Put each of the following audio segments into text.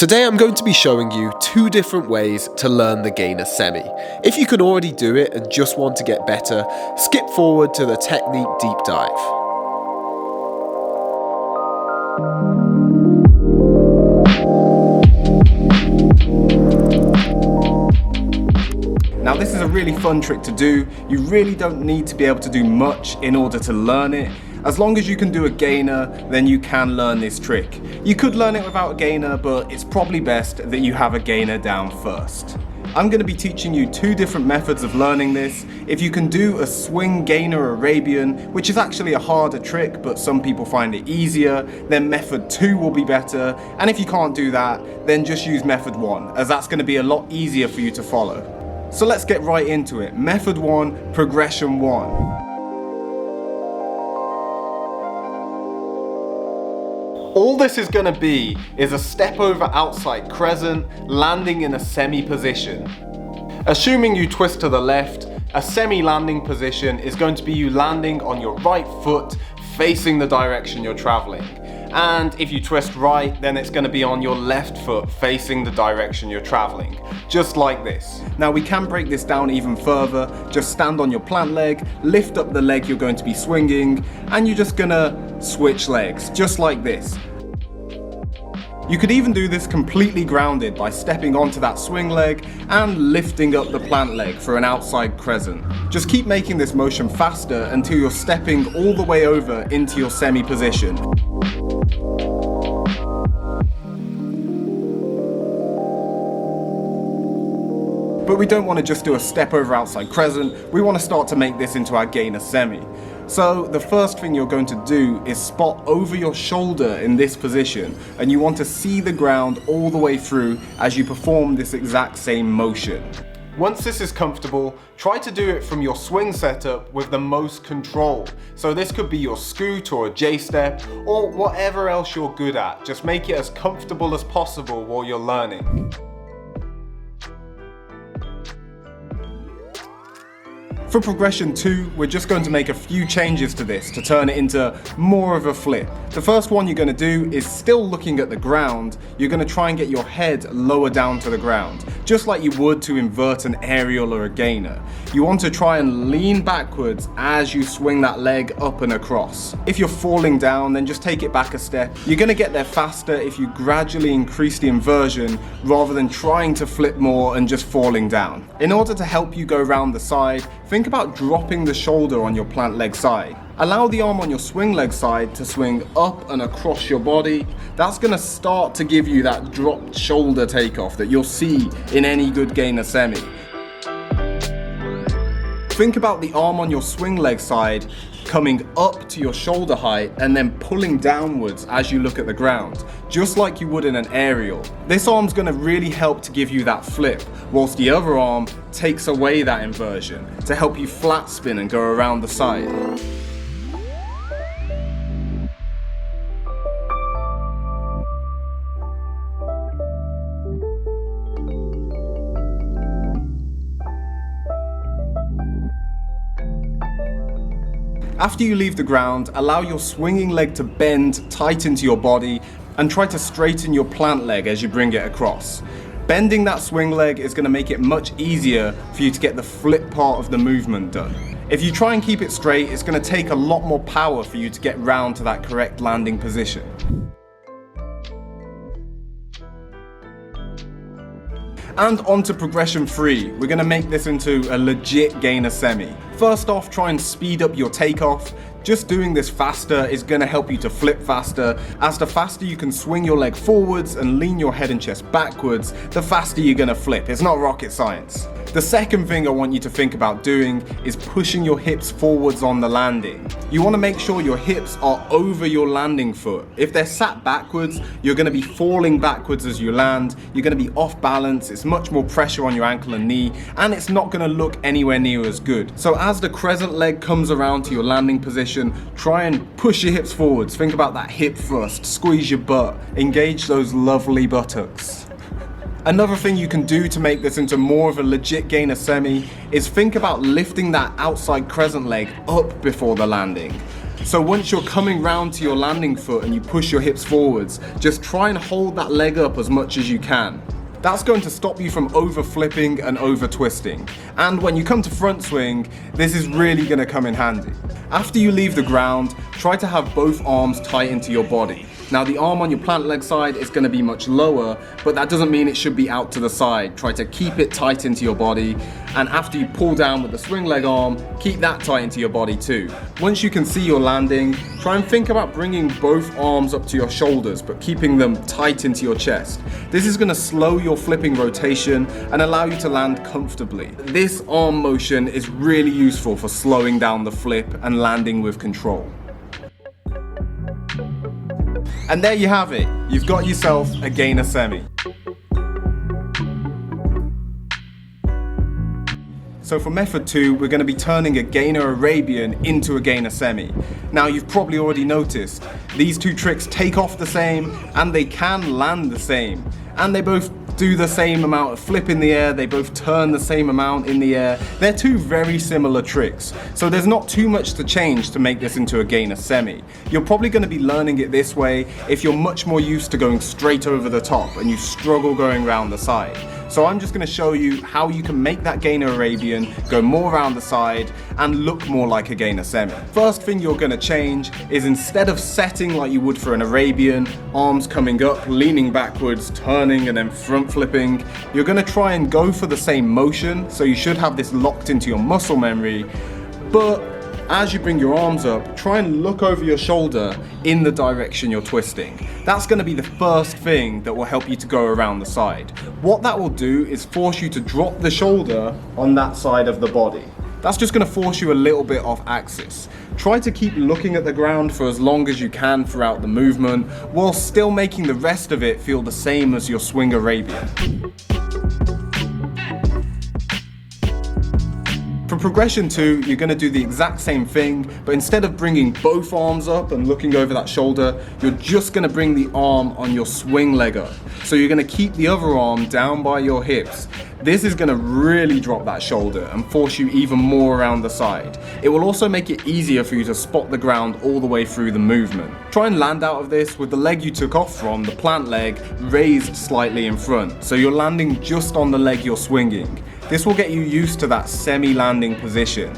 Today I'm going to be showing you two different ways to learn the gainer semi. If you can already do it and just want to get better, skip forward to the technique deep dive. Now this is a really fun trick to do. You really don't need to be able to do much in order to learn it. As long as you can do a gainer, then you can learn this trick. You could learn it without a gainer, but it's probably best that you have a gainer down first. I'm going to be teaching you two different methods of learning this. If you can do a swing gainer Arabian, which is actually a harder trick, but some people find it easier, then method 2 will be better. And if you can't do that, then just use method 1, as that's going to be a lot easier for you to follow. So let's get right into it. Method 1, progression 1. All this is going to be is a step over outside crescent, landing in a semi position. Assuming you twist to the left, a semi landing position is going to be you landing on your right foot facing the direction you're traveling. And if you twist right, then it's going to be on your left foot facing the direction you're traveling, just like this. Now we can break this down even further. Just stand on your plant leg, lift up the leg you're going to be swinging, and you're just gonna switch legs, just like this. You could even do this completely grounded by stepping onto that swing leg and lifting up the plant leg for an outside crescent. Just keep making this motion faster until you're stepping all the way over into your semi position. But we don't want to just do a step over outside crescent, we want to start to make this into our gainer semi. So the first thing you're going to do is spot over your shoulder in this position, and you want to see the ground all the way through as you perform this exact same motion. Once this is comfortable, try to do it from your swing setup with the most control. So this could be your scoot or a J-step or whatever else you're good at. Just make it as comfortable as possible while you're learning. For progression 2, we're just going to make a few changes to this to turn it into more of a flip. The first one you're going to do is still looking at the ground. You're going to try and get your head lower down to the ground, just like you would to invert an aerial or a gainer. You want to try and lean backwards as you swing that leg up and across. If you're falling down, then just take it back a step. You're going to get there faster if you gradually increase the inversion rather than trying to flip more and just falling down. In order to help you go around the side, think about dropping the shoulder on your plant leg side. Allow the arm on your swing leg side to swing up and across your body. That's going to start to give you that dropped shoulder takeoff that you'll see in any good gainer semi. Think about the arm on your swing leg side coming up to your shoulder height and then pulling downwards as you look at the ground, just like you would in an aerial. This arm's going to really help to give you that flip, whilst the other arm takes away that inversion to help you flat spin and go around the side. After you leave the ground, allow your swinging leg to bend tight into your body and try to straighten your plant leg as you bring it across. Bending that swing leg is going to make it much easier for you to get the flip part of the movement done. If you try and keep it straight, it's going to take a lot more power for you to get round to that correct landing position. And on to progression 3, we're going to make this into a legit gainer semi. First off, try and speed up your takeoff. Just doing this faster is going to help you to flip faster, as the faster you can swing your leg forwards and lean your head and chest backwards, the faster you're going to flip. It's not rocket science. The second thing I want you to think about doing is pushing your hips forwards on the landing. You want to make sure your hips are over your landing foot. If they're sat backwards, you're going to be falling backwards as you land, you're going to be off balance, it's much more pressure on your ankle and knee, and it's not going to look anywhere near as good. So as the crescent leg comes around to your landing position, try and push your hips forwards. Think about that hip thrust, squeeze your butt, engage those lovely buttocks. Another thing you can do to make this into more of a legit gainer semi is think about lifting that outside crescent leg up before the landing. So once you're coming round to your landing foot and you push your hips forwards, just try and hold that leg up as much as you can. That's going to stop you from over flipping and over twisting. And when you come to front swing, this is really going to come in handy. After you leave the ground, try to have both arms tight into your body. Now the arm on your plant leg side is going to be much lower, but that doesn't mean it should be out to the side. Try to keep it tight into your body, and after you pull down with the swing leg arm, keep that tight into your body too. Once you can see your landing, try and think about bringing both arms up to your shoulders, but keeping them tight into your chest. This is going to slow your flipping rotation and allow you to land comfortably. This arm motion is really useful for slowing down the flip and landing with control. And there you have it, you've got yourself a gainer semi. So for method 2, we're going to be turning a gainer Arabian into a gainer semi. Now you've probably already noticed, these two tricks take off the same and they can land the same. And they both do the same amount of flip in the air, they both turn the same amount in the air. They're two very similar tricks, so there's not too much to change to make this into a gainer semi. You're probably going to be learning it this way if you're much more used to going straight over the top and you struggle going around the side. So I'm just going to show you how you can make that gainer Arabian go more around the side and look more like a gainer semi. First thing you're going to change is, instead of setting like you would for an Arabian, arms coming up, leaning backwards, turning and then front flipping, you're going to try and go for the same motion, so you should have this locked into your muscle memory, but as you bring your arms up, try and look over your shoulder in the direction you're twisting. That's going to be the first thing that will help you to go around the side. What that will do is force you to drop the shoulder on that side of the body. That's just going to force you a little bit off axis. Try to keep looking at the ground for as long as you can throughout the movement, while still making the rest of it feel the same as your swing Arabian. For progression 2, you're going to do the exact same thing, but instead of bringing both arms up and looking over that shoulder, you're just going to bring the arm on your swing leg up. So you're going to keep the other arm down by your hips. This is going to really drop that shoulder and force you even more around the side. It will also make it easier for you to spot the ground all the way through the movement. Try and land out of this with the leg you took off from, the plant leg, raised slightly in front, so you're landing just on the leg you're swinging. This will get you used to that semi-landing position.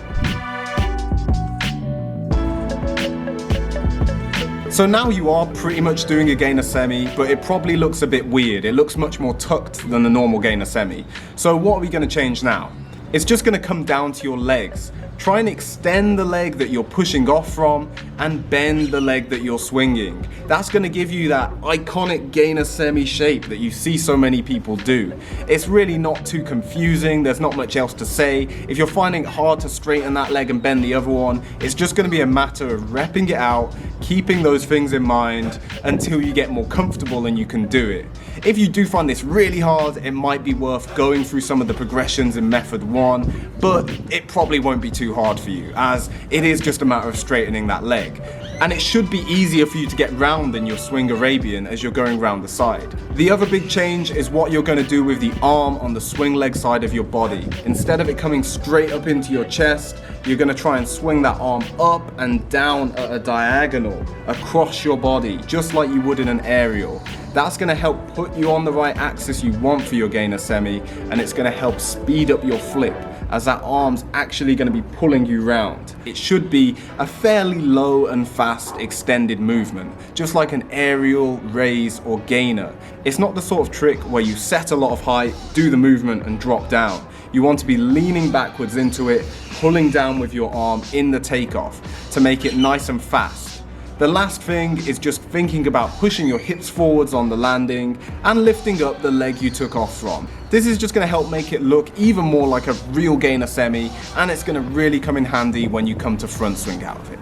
So now you are pretty much doing a gainer semi, but it probably looks a bit weird. It looks much more tucked than the normal gainer semi. So what are we going to change now? It's just going to come down to your legs. Try and extend the leg that you're pushing off from and bend the leg that you're swinging. That's going to give you that iconic gainer semi shape that you see so many people do. It's really not too confusing, there's not much else to say. If you're finding it hard to straighten that leg and bend the other one, it's just going to be a matter of repping it out, keeping those things in mind until you get more comfortable and you can do it. If you do find this really hard, it might be worth going through some of the progressions in method 1, but it probably won't be too hard for you, as it is just a matter of straightening that leg. And it should be easier for you to get round than your swing Arabian as you're going round the side. The other big change is what you're going to do with the arm on the swing leg side of your body. Instead of it coming straight up into your chest, you're going to try and swing that arm up and down at a diagonal across your body, just like you would in an aerial. That's going to help put you on the right axis you want for your gainer semi, and it's going to help speed up your flip, as that arm's actually going to be pulling you round. It should be a fairly low and fast extended movement, just like an aerial, raise or gainer. It's not the sort of trick where you set a lot of height, do the movement and drop down. You want to be leaning backwards into it, pulling down with your arm in the takeoff to make it nice and fast. The last thing is just thinking about pushing your hips forwards on the landing and lifting up the leg you took off from. This is just going to help make it look even more like a real gainer semi, and it's going to really come in handy when you come to front swing out of it.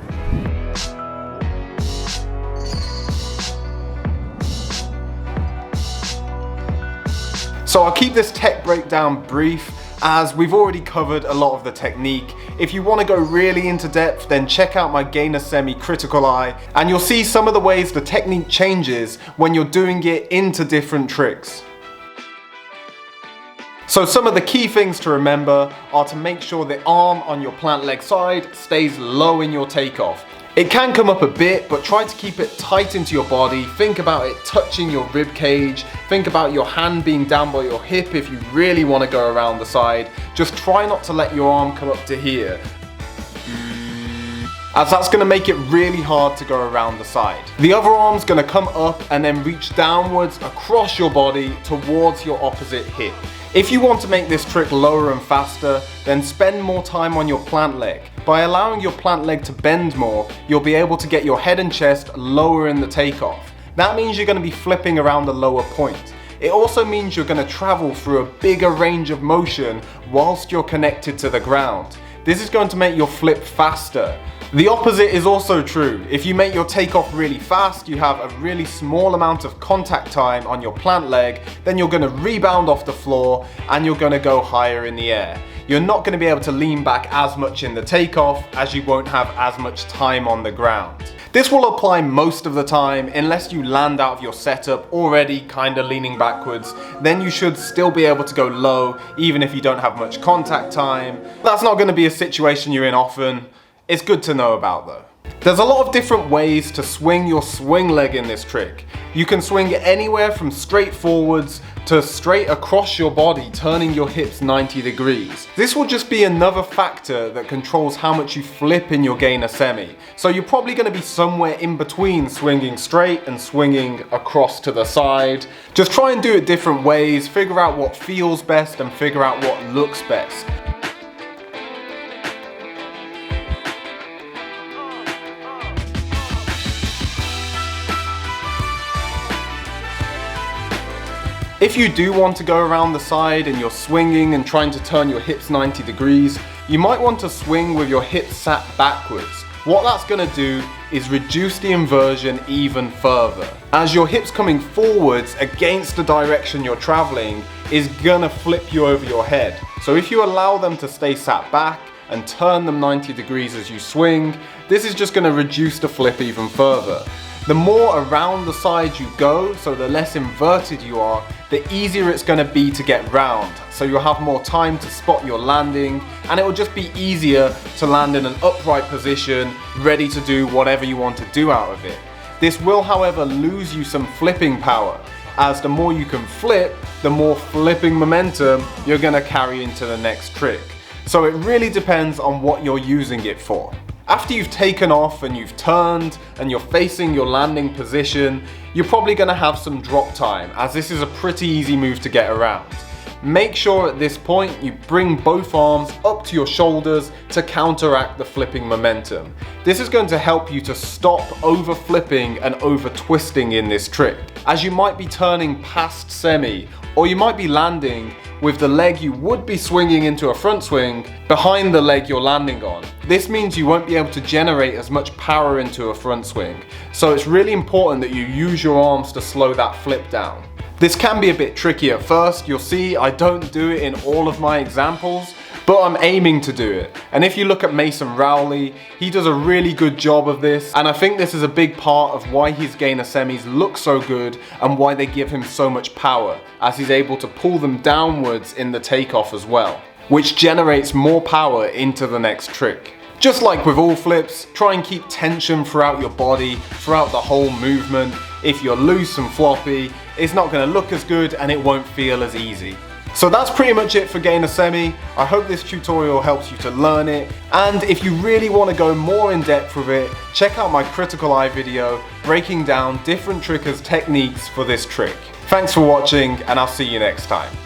So I'll keep this tech breakdown brief, as we've already covered a lot of the technique. If you want to go really into depth, then check out my gainer semi critical eye, and you'll see some of the ways the technique changes when you're doing it into different tricks. So some of the key things to remember are to make sure the arm on your plant leg side stays low in your takeoff. It can come up a bit, but try to keep it tight into your body. Think about it touching your rib cage. Think about your hand being down by your hip if you really want to go around the side. Just try not to let your arm come up to here, as that's going to make it really hard to go around the side. The other arm's going to come up and then reach downwards across your body towards your opposite hip. If you want to make this trick lower and faster, then spend more time on your plant leg. By allowing your plant leg to bend more, you'll be able to get your head and chest lower in the takeoff. That means you're going to be flipping around the lower point. It also means you're going to travel through a bigger range of motion whilst you're connected to the ground. This is going to make your flip faster. The opposite is also true. If you make your takeoff really fast, you have a really small amount of contact time on your plant leg, then you're going to rebound off the floor and you're going to go higher in the air. You're not going to be able to lean back as much in the takeoff as you won't have as much time on the ground. This will apply most of the time unless you land out of your setup already kind of leaning backwards. Then you should still be able to go low even if you don't have much contact time. That's not going to be a situation you're in often. It's good to know about though. There's a lot of different ways to swing your swing leg in this trick. You can swing anywhere from straight forwards to straight across your body, turning your hips 90 degrees. This will just be another factor that controls how much you flip in your gainer semi. So you're probably going to be somewhere in between swinging straight and swinging across to the side. Just try and do it different ways, figure out what feels best and figure out what looks best. If you do want to go around the side and you're swinging and trying to turn your hips 90 degrees, you might want to swing with your hips sat backwards. What that's going to do is reduce the inversion even further, as your hips coming forwards against the direction you're traveling is going to flip you over your head. So if you allow them to stay sat back and turn them 90 degrees as you swing, this is just going to reduce the flip even further. The more around the side you go, so the less inverted you are, the easier it's going to be to get round. So you'll have more time to spot your landing, and it will just be easier to land in an upright position, ready to do whatever you want to do out of it. This will, however, lose you some flipping power, as the more you can flip, the more flipping momentum you're going to carry into the next trick. So it really depends on what you're using it for. After you've taken off and you've turned and you're facing your landing position, you're probably going to have some drop time, as this is a pretty easy move to get around. Make sure at this point you bring both arms up to your shoulders to counteract the flipping momentum. This is going to help you to stop over flipping and over twisting in this trick, as you might be turning past semi, or you might be landing with the leg you would be swinging into a front swing behind the leg you're landing on. This means you won't be able to generate as much power into a front swing. So it's really important that you use your arms to slow that flip down. This can be a bit tricky at first. You'll see I don't do it in all of my examples, but I'm aiming to do it. And if you look at Mason Rowley, he does a really good job of this, and I think this is a big part of why his gainer semis look so good and why they give him so much power, as he's able to pull them downwards in the takeoff as well, which generates more power into the next trick. Just like with all flips, try and keep tension throughout your body, throughout the whole movement. If you're loose and floppy, it's not going to look as good and it won't feel as easy. So that's pretty much it for gainer semi. I hope this tutorial helps you to learn it, and if you really want to go more in depth with it, check out my critical eye video breaking down different trickers' techniques for this trick. Thanks for watching, and I'll see you next time.